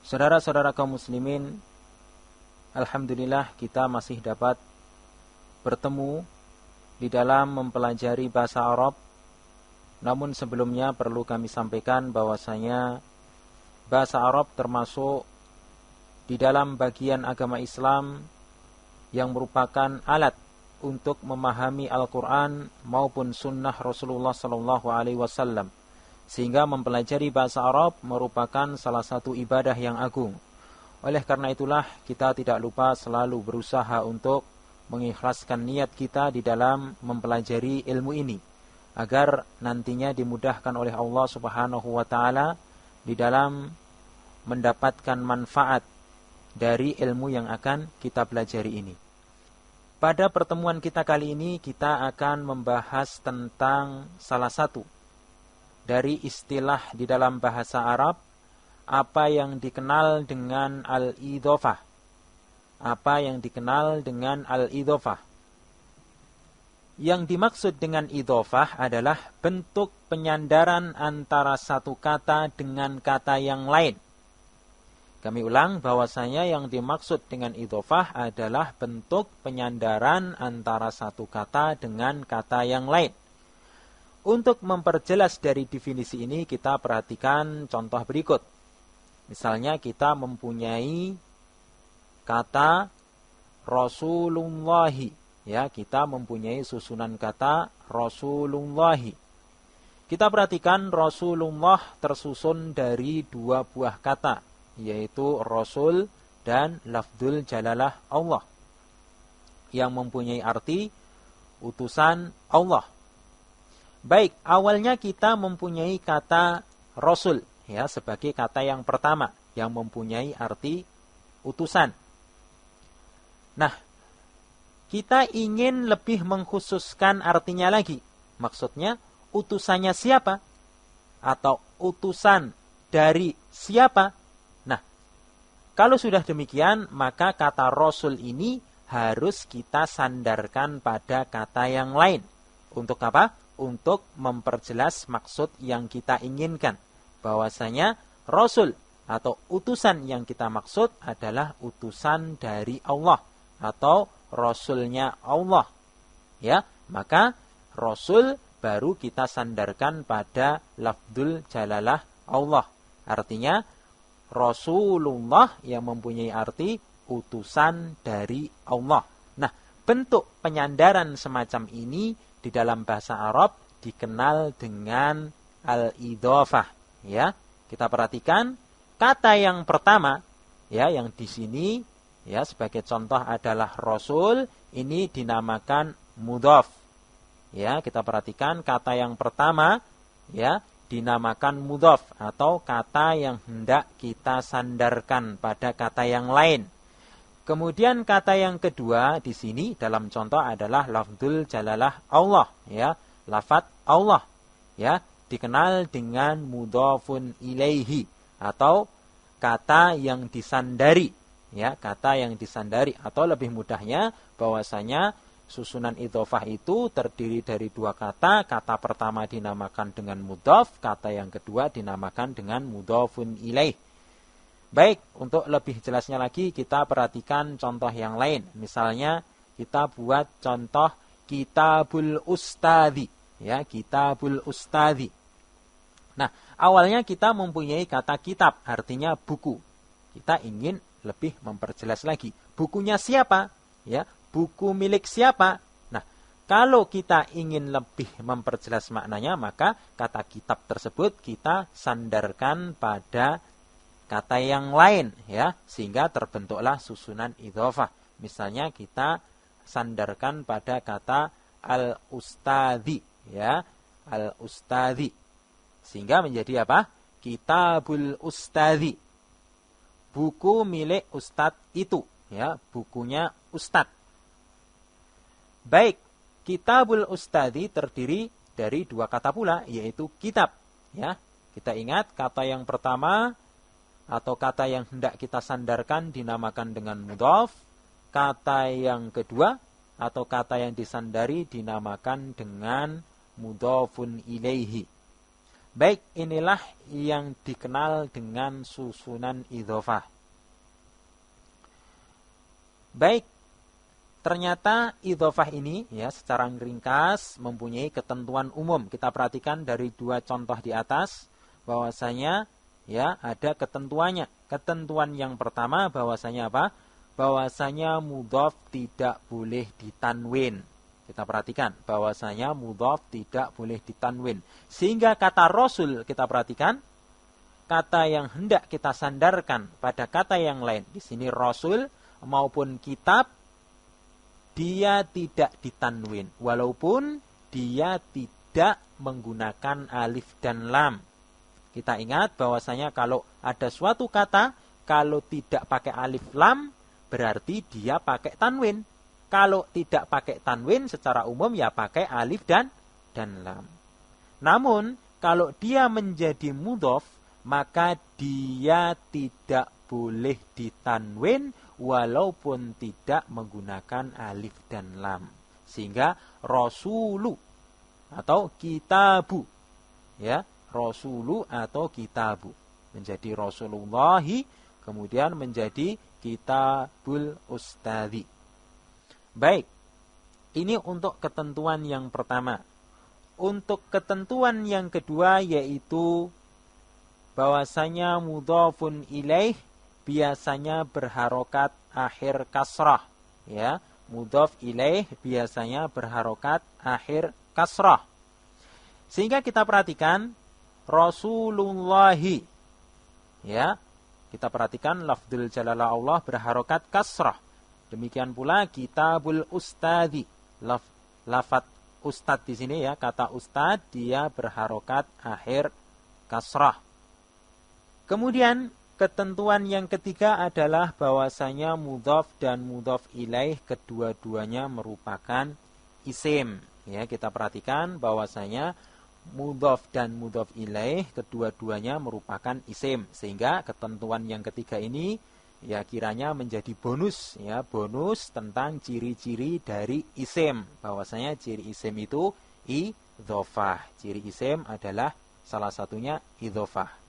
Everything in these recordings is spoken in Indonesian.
Saudara-saudara kaum muslimin, alhamdulillah kita masih dapat bertemu di dalam mempelajari bahasa Arab. Namun sebelumnya perlu kami sampaikan bahwasanya bahasa Arab termasuk di dalam bagian agama Islam yang merupakan alat untuk memahami Al-Quran maupun sunnah Rasulullah SAW. Sehingga mempelajari bahasa Arab merupakan salah satu ibadah yang agung. Oleh karena itulah kita tidak lupa selalu berusaha untuk mengikhlaskan niat kita di dalam mempelajari ilmu ini, agar nantinya dimudahkan oleh Allah Subhanahu wa taala di dalam mendapatkan manfaat dari ilmu yang akan kita pelajari ini. Pada pertemuan kita kali ini kita akan membahas tentang salah satu dari istilah di dalam bahasa Arab, apa yang dikenal dengan al-idhofah. Apa yang dikenal dengan al-idhofah. Yang dimaksud dengan idhofah adalah bentuk penyandaran antara satu kata dengan kata yang lain. Kami ulang bahwasanya yang dimaksud dengan idhofah adalah bentuk penyandaran antara satu kata dengan kata yang lain. Untuk memperjelas dari definisi ini kita perhatikan contoh berikut. Misalnya kita mempunyai kata Rasulullahi, ya, kita mempunyai susunan kata Rasulullahi. Kita perhatikan Rasulullah tersusun dari dua buah kata, yaitu Rasul dan lafdzul jalalah Allah, yang mempunyai arti utusan Allah. Baik, awalnya kita mempunyai kata Rasul, ya, sebagai kata yang pertama yang mempunyai arti utusan. Nah, kita ingin lebih mengkhususkan artinya lagi. Maksudnya, utusannya siapa? Atau utusan dari siapa? Nah, kalau sudah demikian, maka kata Rasul ini harus kita sandarkan pada kata yang lain. Untuk apa? Untuk memperjelas maksud yang kita inginkan. Bahwasanya Rasul atau utusan yang kita maksud adalah utusan dari Allah atau Rasulnya Allah. Ya, maka Rasul baru kita sandarkan pada lafdzul jalalah Allah. Artinya Rasulullah yang mempunyai arti utusan dari Allah. Nah, bentuk penyandaran semacam ini di dalam bahasa Arab dikenal dengan al-idhofah, ya. Kita perhatikan kata yang pertama, ya, yang di sini, ya, sebagai contoh adalah Rasul, ini dinamakan mudhaf. Ya, kita perhatikan kata yang pertama, ya, dinamakan mudhaf atau kata yang hendak kita sandarkan pada kata yang lain. Kemudian kata yang kedua di sini dalam contoh adalah lafdzul jalalah Allah, ya, lafadz Allah, ya, dikenal dengan mudhafun ilaihi atau kata yang disandari, ya, kata yang disandari, atau lebih mudahnya bahwasanya susunan idhofah itu terdiri dari dua kata. Kata pertama dinamakan dengan mudhaf, kata yang kedua dinamakan dengan mudhafun ilaih. Baik, untuk lebih jelasnya lagi kita perhatikan contoh yang lain. Misalnya kita buat contoh Kitabul Ustadzi, ya, Kitabul Ustadzi. Nah, awalnya kita mempunyai kata kitab, artinya buku. Kita ingin lebih memperjelas lagi. Bukunya siapa? Ya, buku milik siapa? Nah, kalau kita ingin lebih memperjelas maknanya, maka kata kitab tersebut kita sandarkan pada kata yang lain, ya, sehingga terbentuklah susunan idhofah. Misalnya kita sandarkan pada kata al-ustadzi, ya, al-ustadzi, sehingga menjadi apa? Kitabul Ustadzi, buku milik ustadz itu, ya, bukunya ustadz. Baik, Kitabul Ustadzi terdiri dari dua kata pula, yaitu kitab, ya. Kita ingat kata yang pertama atau kata yang hendak kita sandarkan dinamakan dengan mudhaf. Kata yang kedua atau kata yang disandari dinamakan dengan mudhafun ilaihi. Baik, inilah yang dikenal dengan susunan idhofah. Baik, ternyata idhofah ini ya secara ringkas mempunyai ketentuan umum. Kita perhatikan dari dua contoh di atas bahwasanya ya ada ketentuannya. Ketentuan yang pertama bahwasanya apa? Bahwasanya mudhaf tidak boleh ditanwin. Kita perhatikan bahwasanya mudhaf tidak boleh ditanwin. Sehingga kata Rasul kita perhatikan kata yang hendak kita sandarkan pada kata yang lain. Di sini Rasul maupun kitab dia tidak ditanwin walaupun dia tidak menggunakan alif dan lam. Kita ingat bahwasanya kalau ada suatu kata kalau tidak pakai alif lam berarti dia pakai tanwin. Kalau tidak pakai tanwin secara umum ya pakai alif dan lam. Namun kalau dia menjadi mudhaf maka dia tidak boleh ditanwin walaupun tidak menggunakan alif dan lam. Sehingga rasulu atau kitabu ya, rasulu atau kitabu menjadi rasulullahi kemudian menjadi kitabul ustadzi. Baik, ini untuk ketentuan yang pertama. Untuk ketentuan yang kedua yaitu bahwasanya mudhafun ilaih biasanya berharokat akhir kasrah. Ya, mudhaf ilaih biasanya berharokat akhir kasrah. Sehingga kita perhatikan Rasulullahi. Ya, kita perhatikan lafdzul jalalah Allah berharokat kasrah. Demikian pula kitabul ustadzi. Lafat ustad di sini ya, kata ustad dia berharokat akhir kasrah. Kemudian ketentuan yang ketiga adalah bahwasanya mudhaf dan mudhaf ilaih kedua-duanya merupakan isim. Ya, kita perhatikan bahwasanya mudhaf dan mudhaf ilaih kedua-duanya merupakan isim. Sehingga ketentuan yang ketiga ini ya kiranya menjadi bonus ya, bonus tentang ciri-ciri dari isim. Bahwasanya ciri isim itu idhofah. Ciri isim adalah salah satunya idhofah.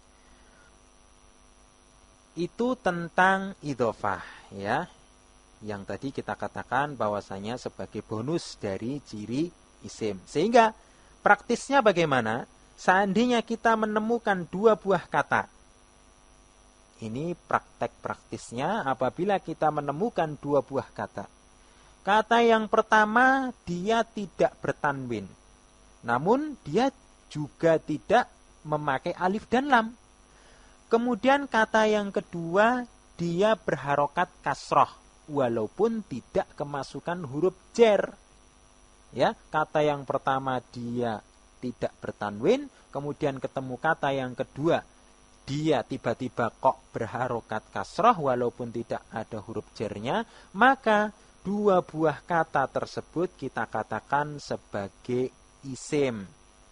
Itu tentang idhofah ya. Yang tadi kita katakan bahwasanya sebagai bonus dari ciri isim. Sehingga praktisnya bagaimana? Seandainya kita menemukan dua buah kata. Ini praktek praktisnya apabila kita menemukan dua buah kata. Kata yang pertama dia tidak bertanwin. Namun dia juga tidak memakai alif dan lam. Kemudian kata yang kedua dia berharokat kasroh walaupun tidak kemasukan huruf jer. Ya, kata yang pertama dia tidak bertanwin, kemudian ketemu kata yang kedua dia tiba-tiba kok berharokat kasroh walaupun tidak ada huruf jernya, maka dua buah kata tersebut kita katakan sebagai isim.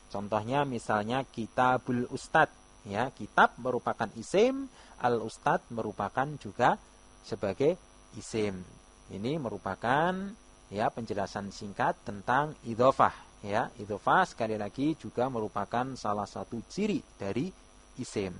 Contohnya misalnya kitabul ustad. Ya, kitab merupakan isim, al ustad merupakan juga sebagai isim. Ini merupakan ya penjelasan singkat tentang idhofah. Ya, idhofah sekali lagi juga merupakan salah satu ciri dari isim.